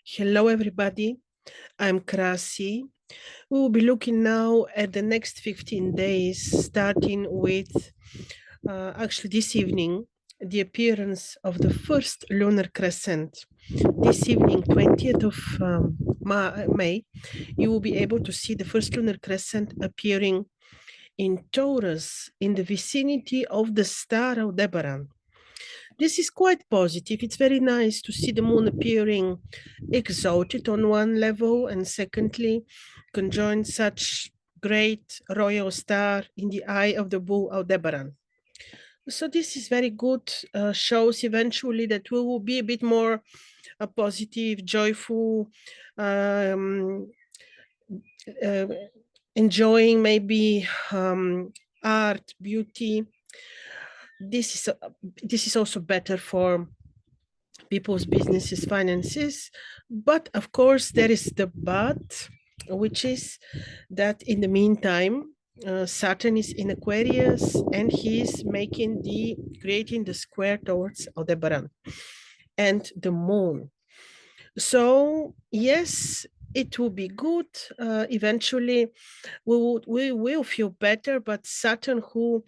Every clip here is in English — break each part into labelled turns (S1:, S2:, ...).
S1: Hello, everybody. I'm Krasi. We will be looking now at the next 15 days, starting with actually this evening, the appearance of the first lunar crescent. This evening, 20th of May, you will be able to see the first lunar crescent appearing in Taurus in the vicinity of the star Aldebaran. This is quite positive. It's very nice to see the moon appearing exalted on one level, and secondly, conjoin such great royal star in the eye of the bull Aldebaran. So this is very good, shows eventually that we will be a bit more positive, joyful, um, uh, enjoying maybe art, beauty. This is also better for people's businesses, finances. But of course, there is the but, which is that in the meantime, Saturn is in Aquarius and he's creating the square towards Aldebaran and the moon. So yes, it will be good. Eventually, we will feel better. But Saturn, who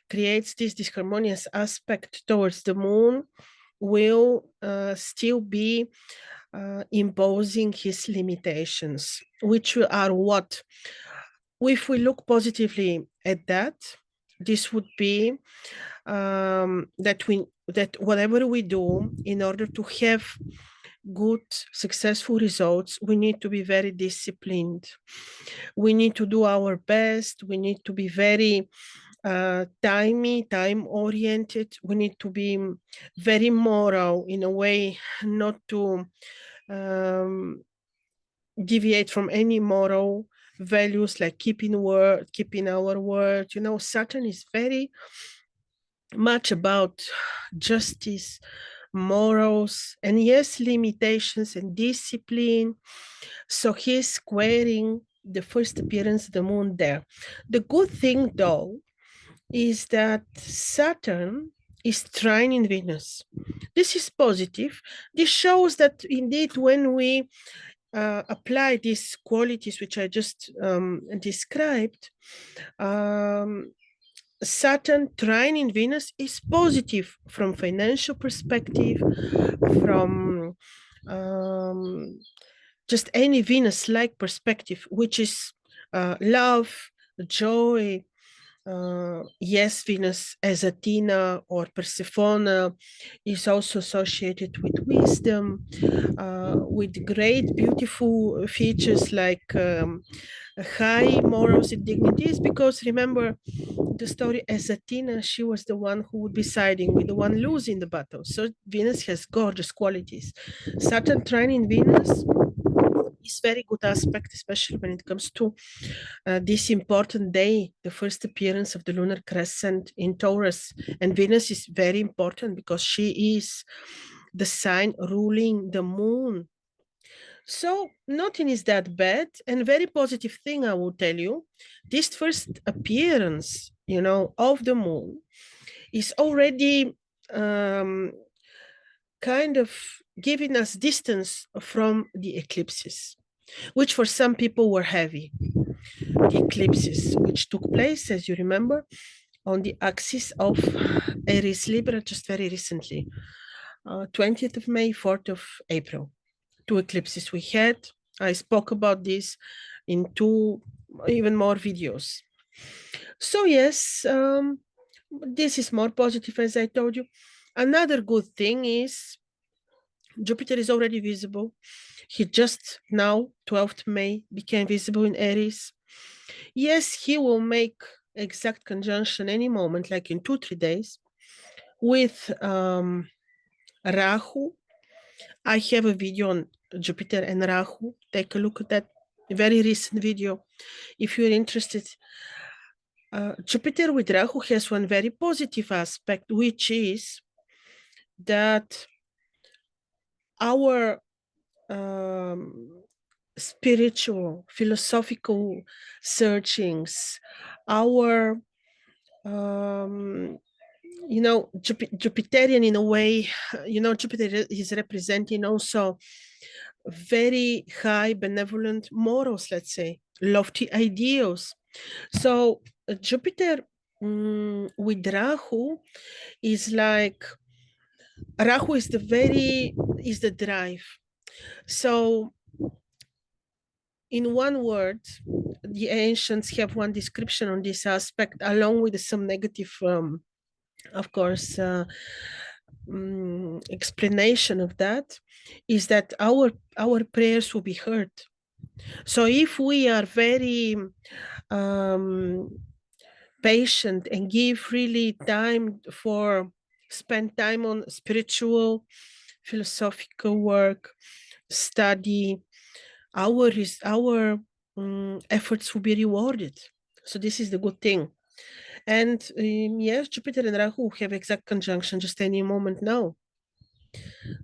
S1: creates this disharmonious aspect towards the moon, will still be imposing his limitations, which are what? If we look positively at that, this would be that whatever we do in order to have good, successful results, we need to be very disciplined. We need to do our best. We need to be very time oriented. We need to be very moral in a way, not to deviate from any moral values, like keeping our word. Saturn is very much about justice, morals, and yes, limitations and discipline. So he's squaring the first appearance of the moon there. The good thing, though, is that Saturn is trining Venus. This is positive. This shows that indeed when we apply these qualities which I just described, Saturn trining Venus is positive from financial perspective, from just any Venus-like perspective, which is love, joy. Yes, Venus as Athena or Persephone is also associated with wisdom, with great, beautiful features like high morals and dignities. Because remember the story, as Athena, she was the one who would be siding with the one losing the battle. So Venus has gorgeous qualities. Saturn trining Venus is very good aspect, especially when it comes to this important day, the first appearance of the lunar crescent in Taurus. And Venus is very important because she is the sign ruling the moon. So nothing is that bad, and very positive thing I will tell you. This first appearance, of the moon is already kind of giving us distance from the eclipses, which for some people were heavy. The eclipses, which took place, as you remember, on the axis of Aries Libra just very recently, 20th of May, 4th of April. Two eclipses we had. I spoke about this in two, even more videos. So yes, this is more positive, as I told you. Another good thing is Jupiter is already visible. He just now, 12th May, became visible in Aries. Yes, he will make exact conjunction any moment, like in 2-3 days, with Rahu. I have a video on Jupiter and Rahu. Take a look at that very recent video if you're interested. Jupiter with Rahu has one very positive aspect, which is that our spiritual, philosophical searchings, our Jupiterian in a way, Jupiter is representing also very high benevolent morals, let's say, lofty ideals. So Jupiter with Rahu is like, Rahu is the drive. So in one word, the ancients have one description on this aspect, along with some negative, of course, explanation of that, is that our prayers will be heard. So if we are very patient and give really time for spend time on spiritual, philosophical work, study, our efforts will be rewarded. So this is the good thing. And yes, Jupiter and Rahu have exact conjunction just any moment now.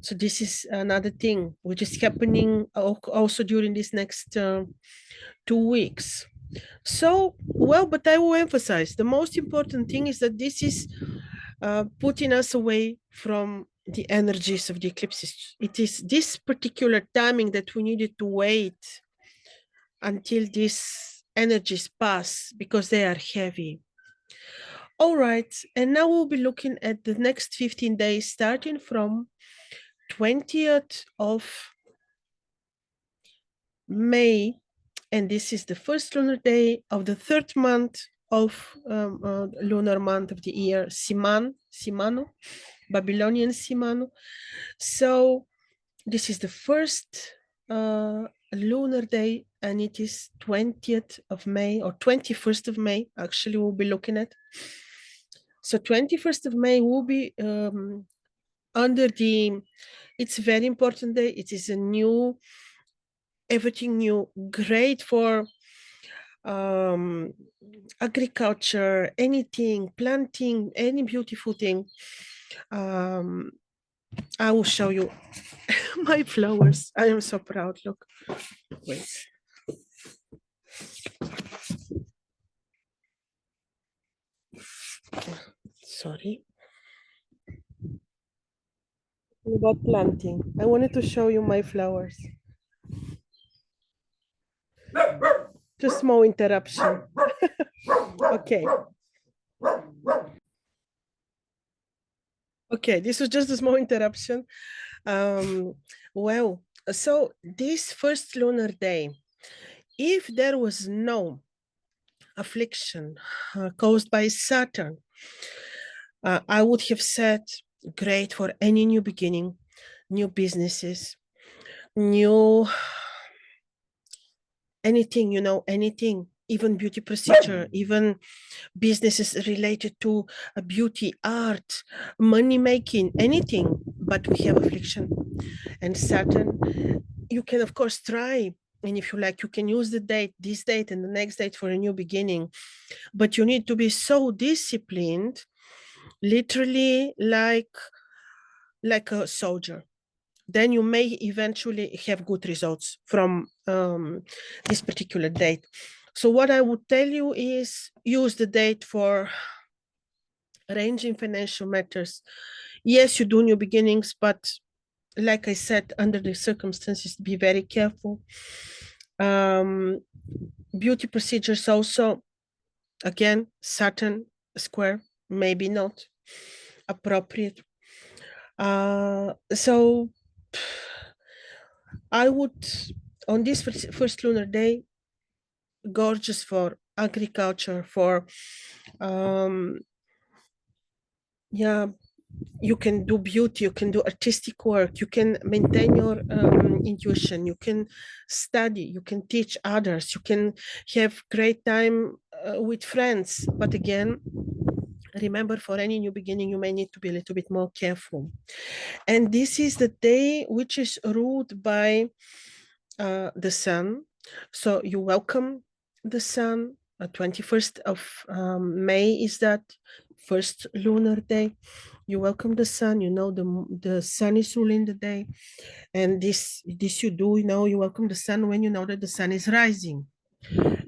S1: So this is another thing which is happening also during this next 2 weeks. So, well, but I will emphasize the most important thing is that this is putting us away from the energies of the eclipses. It is this particular timing that we needed to wait until these energies pass because they are heavy. All right, and now we'll be looking at the next 15 days starting from 20th of May, and this is the first lunar day of the third month of lunar month of the year, Simano, Babylonian Simano. So this is the first lunar day, and it is 20th of May or 21st of May, actually we'll be looking at. So 21st of May will be under the, it's a very important day. It is a new, everything new, great for agriculture, anything, planting, any beautiful thing. I will show you my flowers. I am so proud. Look, wait. Sorry. About planting, I wanted to show you my flowers. Just small interruption. Okay. Okay, this was just a small interruption. Well, so this first lunar day, if there was no affliction caused by Saturn, I would have said great for any new beginning, new businesses, new anything, you know, anything, even beauty procedure, even businesses related to beauty, art, money making, anything, but we have affliction. And Saturn, you can of course try, and if you like, you can use the date, this date and the next date for a new beginning, but you need to be so disciplined, literally like a soldier. Then you may eventually have good results from this particular date. So what I would tell you is use the date for arranging financial matters. Yes, you do new beginnings, but like I said, under the circumstances, be very careful. Beauty procedures also, again, Saturn square, maybe not appropriate. So I would, on this first lunar day, gorgeous for agriculture, for yeah, you can do beauty, you can do artistic work, you can maintain your intuition, you can study, you can teach others, you can have great time with friends. But again, remember, for any new beginning, you may need to be a little bit more careful. And this is the day which is ruled by the sun. So you welcome the sun. 21st of May is that first lunar day. You welcome the sun. You know the sun is ruling the day, and this you do. You know, you welcome the sun when you know that the sun is rising,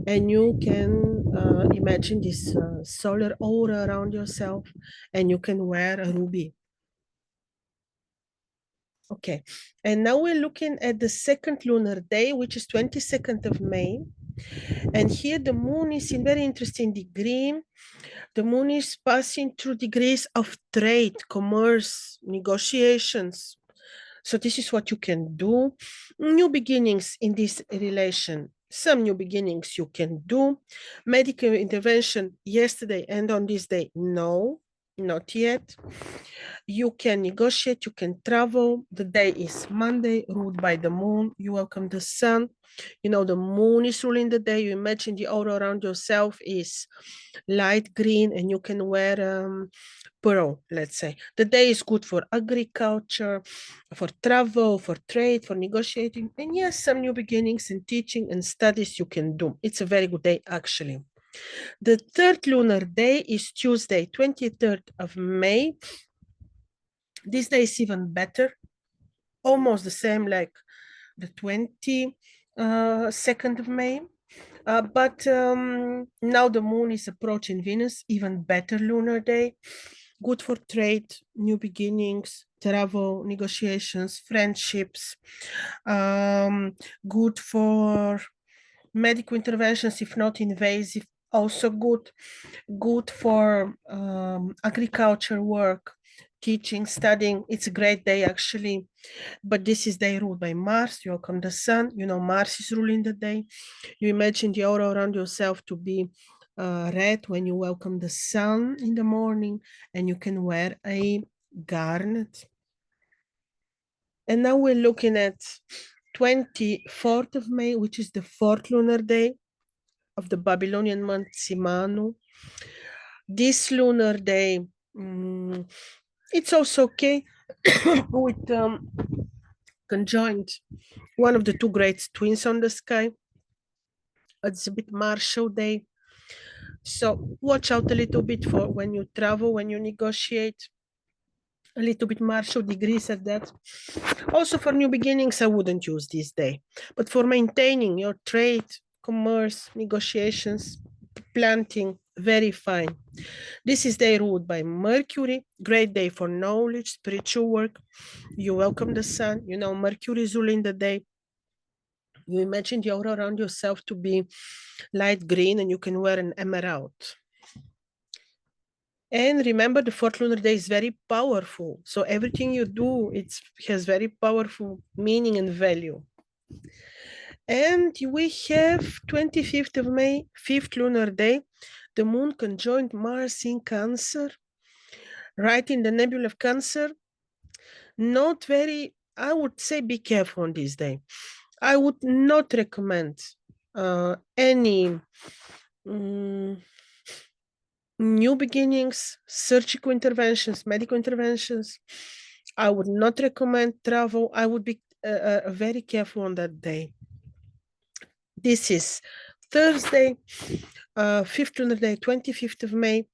S1: and you can imagine this solar aura around yourself, and you can wear a ruby. Okay, and now we're looking at the second lunar day, which is 22nd of May. And here the moon is in very interesting degree. The moon is passing through degrees of trade, commerce, negotiations. So this is what you can do. New beginnings in this relation. Some new beginnings you can do. Medical intervention yesterday and on this day, no, not yet. You can negotiate, you can travel. The day is Monday, ruled by the moon. You welcome the sun. You know, the moon is ruling the day. You imagine the aura around yourself is light green and you can wear pearl, let's say. The day is good for agriculture, for travel, for trade, for negotiating. And yes, some new beginnings in teaching and studies you can do. It's a very good day, actually. The third lunar day is Tuesday, 23rd of May. This day is even better, almost the same like the 22nd of May. But now the moon is approaching Venus, even better lunar day. Good for trade, new beginnings, travel, negotiations, friendships. Good for medical interventions, if not invasive, also good. Good for agriculture work, teaching, studying. It's a great day, actually. But this is day ruled by Mars. You welcome the sun. You know, Mars is ruling the day. You imagine the aura around yourself to be red when you welcome the sun in the morning, and you can wear a garnet. And now we're looking at 24th of May, which is the fourth lunar day of the Babylonian month Simanu. This lunar day, it's also okay with conjoined one of the two great twins on the sky. It's a bit martial day. So watch out a little bit for when you travel, when you negotiate, a little bit martial degrees at that. Also for new beginnings, I wouldn't use this day. But for maintaining your trade, commerce, negotiations, planting, very fine. This is day ruled by Mercury, great day for knowledge, spiritual work. You welcome the sun. You know, Mercury is ruling the day. You imagine the aura around yourself to be light green and you can wear an emerald. And remember, the fourth lunar day is very powerful. So everything you do, it has very powerful meaning and value. And we have 25th of May, fifth lunar day. The moon conjoined Mars in Cancer, right in the nebula of Cancer. Not very, I would say be careful on this day. I would not recommend any new beginnings, surgical interventions, medical interventions. I would not recommend travel. I would be very careful on that day. This is Thursday, fifth lunar day, 25th of May.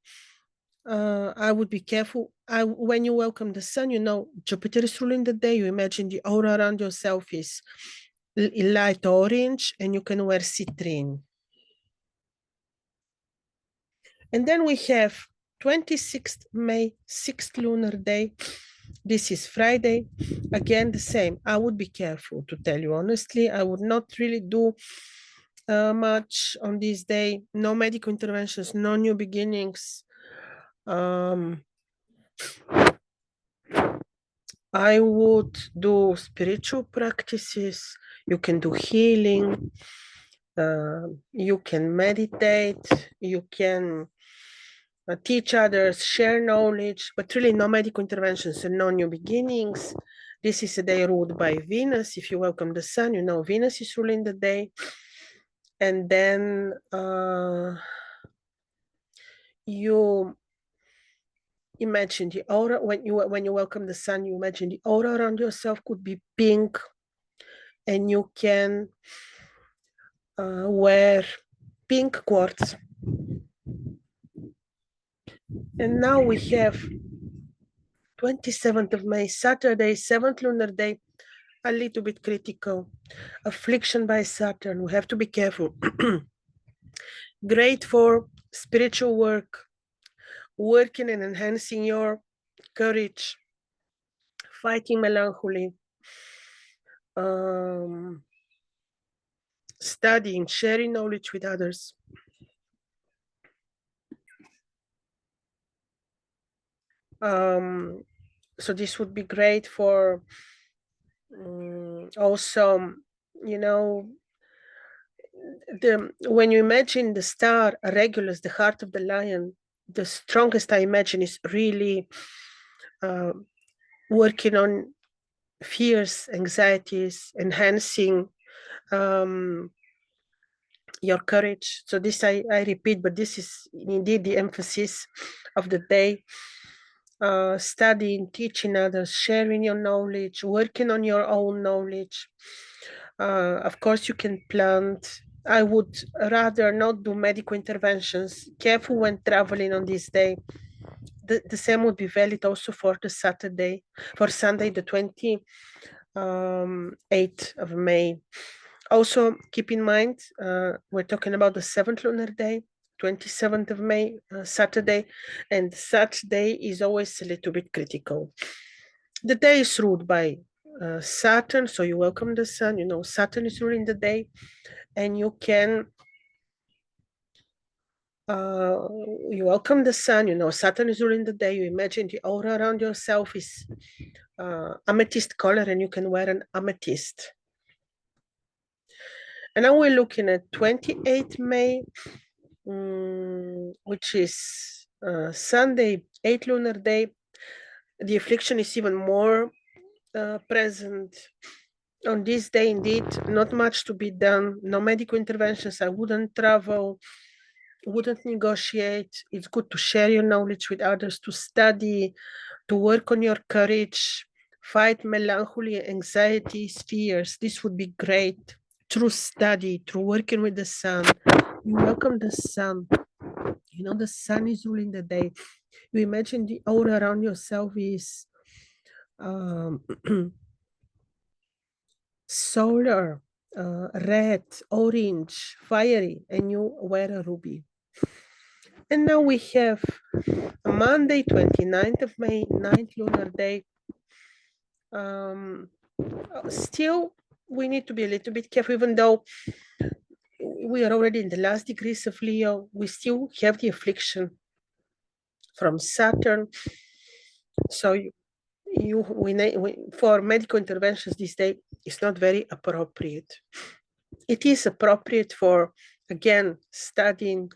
S1: I would be careful. When you welcome the sun, you know, Jupiter is ruling the day. You imagine the aura around yourself is light orange and you can wear citrine. And then we have 26th May, sixth lunar day. This is Friday. Again, the same. I would be careful, to tell you honestly. I would not really do much on this day. No medical interventions, no new beginnings. I would do spiritual practices. You can do healing. You can meditate. You can teach others, share knowledge, but really no medical interventions and no new beginnings. This is a day ruled by Venus. If you welcome the sun, you know Venus is ruling the day. And then you imagine the aura when you welcome the sun. You imagine the aura around yourself could be pink, and you can wear pink quartz. And now we have 27th of May, Saturday, 7th lunar day, a little bit critical. Affliction by Saturn. We have to be careful. Great for spiritual work, working and enhancing your courage, fighting melancholy, studying, sharing knowledge with others. So this would be great for also, you know, when you imagine the star Regulus, the heart of the lion, the strongest I imagine is really working on fears, anxieties, enhancing your courage. So this I repeat, but this is indeed the emphasis of the day. Studying, teaching others, sharing your knowledge, working on your own knowledge. Of course, you can plant. I would rather not do medical interventions. Careful when traveling on this day. The same would be valid also for the Saturday, for Sunday, the 28th of May. Also, keep in mind, we're talking about the 7th lunar day, 27th of May, Saturday, and Saturday is always a little bit critical. The day is ruled by Saturn, so you welcome the sun. You know, Saturn is ruling the day, and you can you welcome the sun. You know, Saturn is ruling the day. You imagine the aura around yourself is amethyst color, and you can wear an amethyst. And now we're looking at 28th May, which is Sunday, 8th lunar day. The affliction is even more present. On this day, indeed, not much to be done. No medical interventions. I wouldn't travel, wouldn't negotiate. It's good to share your knowledge with others, to study, to work on your courage, fight melancholy, anxiety, fears. This would be great. Through study, through working with the sun. You welcome the sun. You know, the sun is ruling the day. You imagine the aura around yourself is solar, red, orange, fiery, and you wear a ruby. And now we have Monday, 29th of May, 9th lunar day. Still, we need to be a little bit careful, even though we are already in the last degrees of Leo, we still have the affliction from Saturn. So for medical interventions this day, it's not very appropriate. It is appropriate for, again, studying,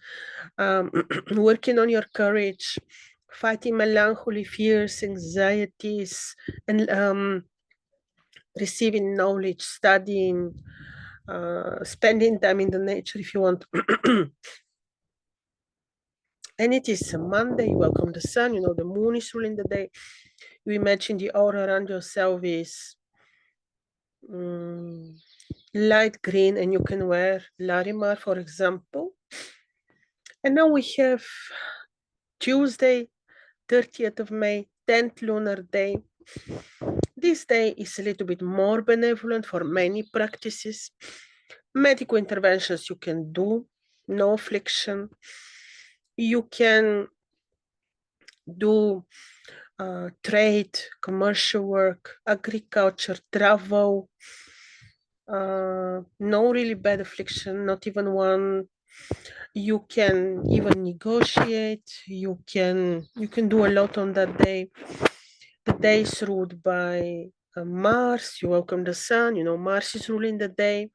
S1: working on your courage, fighting melancholy, fears, anxieties, and receiving knowledge, studying, spending time in the nature if you want. And it is a Monday, you welcome the sun, you know, the moon is ruling the day. You imagine the aura around yourself is light green, and you can wear Larimar, for example. And now we have Tuesday, 30th of May, 10th lunar day. This day is a little bit more benevolent for many practices. Medical interventions you can do, no affliction. You can do trade, commercial work, agriculture, travel. No really bad affliction, not even one. You can even negotiate. You can do a lot on that day. The day is ruled by Mars. You welcome the sun. You know, Mars is ruling the day.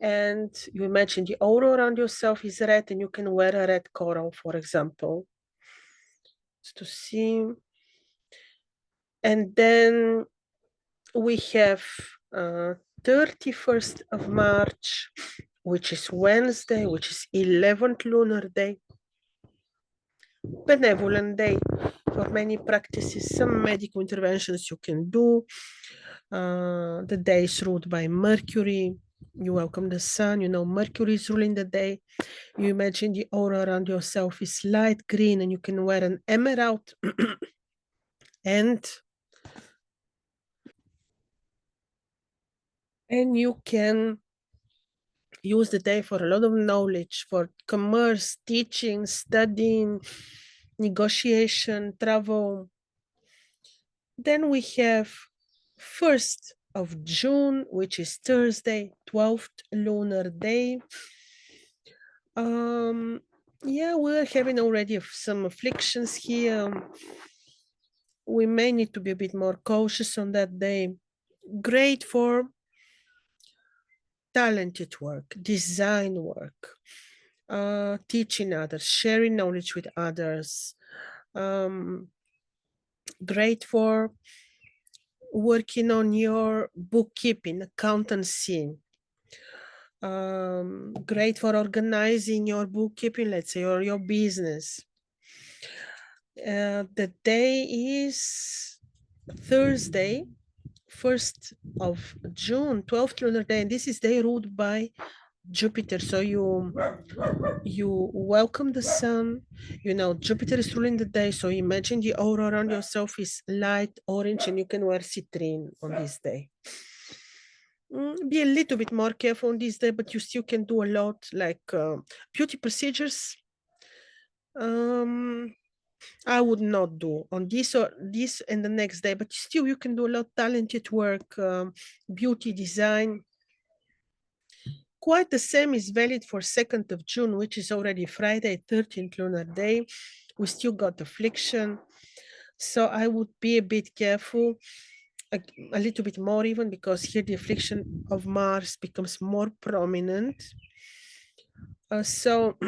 S1: And you imagine the aura around yourself is red, and you can wear a red coral, for example. Just to see. And then we have 31st of March, which is Wednesday, which is 11th lunar day. Benevolent day for many practices, some medical interventions you can do. The day is ruled by Mercury. You welcome the sun, you know, Mercury is ruling the day. You imagine the aura around yourself is light green, and you can wear an emerald. and you can use the day for a lot of knowledge, for commerce, teaching, studying, negotiation, travel. Then we have 1st of June, which is Thursday, 12th lunar day. Yeah, we're having already some afflictions here. We may need to be a bit more cautious on that day. Great for talented work, design work, teaching others, sharing knowledge with others. Great for working on your bookkeeping, accountancy. Great for organizing your bookkeeping, let's say, or your business. The day is Thursday, 1st of June, 12th lunar day, and this is day ruled by Jupiter. So you welcome the sun. You know, Jupiter is ruling the day, so imagine the aura around yourself is light orange, and you can wear citrine on this day. Be a little bit more careful on this day, but you still can do a lot, like beauty procedures. I would not do on this or this and the next day, but still you can do a lot talented work, beauty design. Quite the same is valid for 2nd of June, which is already Friday, 13th lunar day. We still got affliction. So I would be a bit careful, a little bit more even, because here the affliction of Mars becomes more prominent. So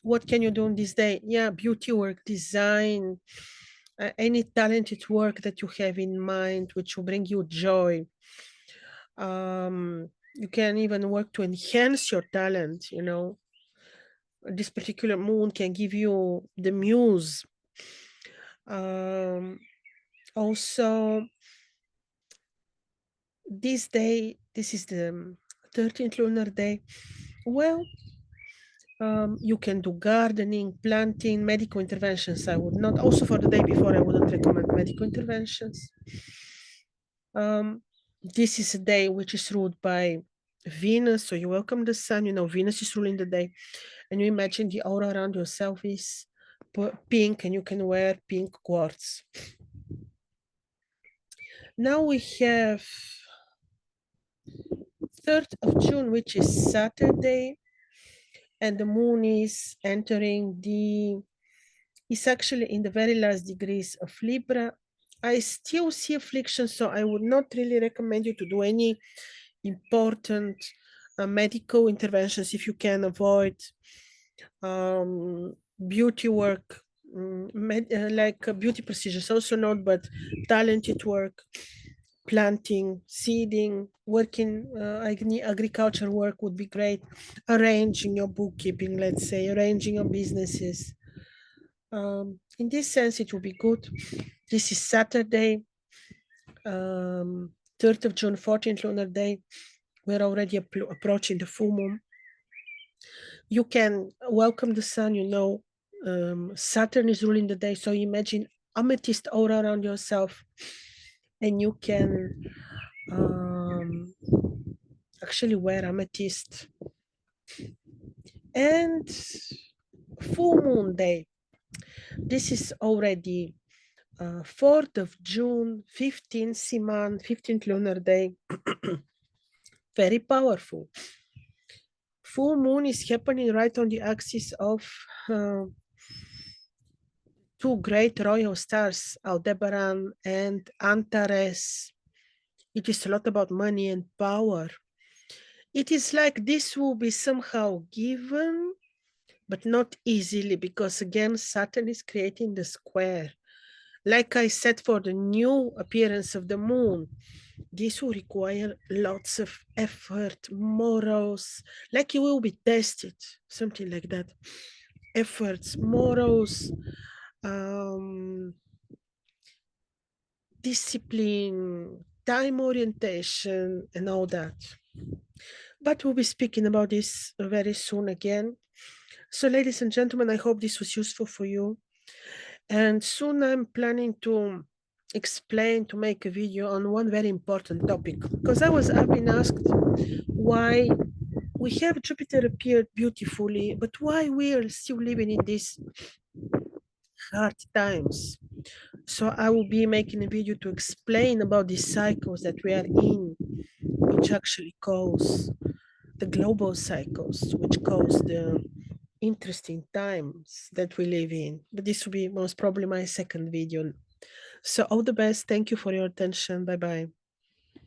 S1: what can you do on this day? Yeah, beauty work, design, any talented work that you have in mind, which will bring you joy. You can even work to enhance your talent, you know. This particular moon can give you the muse. Also, this day, this is the 13th lunar day. Well, you can do gardening, planting, medical interventions. I would not. Also, for the day before, I wouldn't recommend medical interventions. This is a day which is ruled by Venus. So you welcome the sun. You know, Venus is ruling the day. And you imagine the aura around yourself is pink, and you can wear pink quartz. Now we have 3rd of June, which is Saturday, and the moon is entering it's actually in the very last degrees of Libra. I still see affliction, so I would not really recommend you to do any important medical interventions if you can avoid beauty work, like beauty procedures, also not, but talented work, planting, seeding, working, agriculture work would be great. Arranging your bookkeeping, let's say, arranging your businesses. In this sense, it will be good. This is Saturday, 3rd of June, 14th lunar day. We're already approaching the full moon. You can welcome the sun, you know. Saturn is ruling the day, so imagine amethyst aura around yourself, and you can actually wear amethyst. And full moon day, this is already 4th of June, 15th Siman, 15th lunar day. Very powerful. Full moon is happening right on the axis of two great royal stars, Aldebaran and Antares. It is a lot about money and power. It is like this will be somehow given, but not easily, because again, Saturn is creating the square. Like I said, for the new appearance of the moon, this will require lots of effort, morals, like you will be tested, something like that. Efforts, morals, discipline, time orientation, and all that. But we'll be speaking about this very soon again. So, ladies and gentlemen, I hope this was useful for you. And soon I'm planning to explain, to make a video on one very important topic, because I've been asked why we have Jupiter appeared beautifully, but why we are still living in these hard times. So I will be making a video to explain about these cycles that we are in, which actually cause the global cycles, which cause the interesting times that we live in. But this will be most probably my second video. So all the best. Thank you for your attention. Bye bye.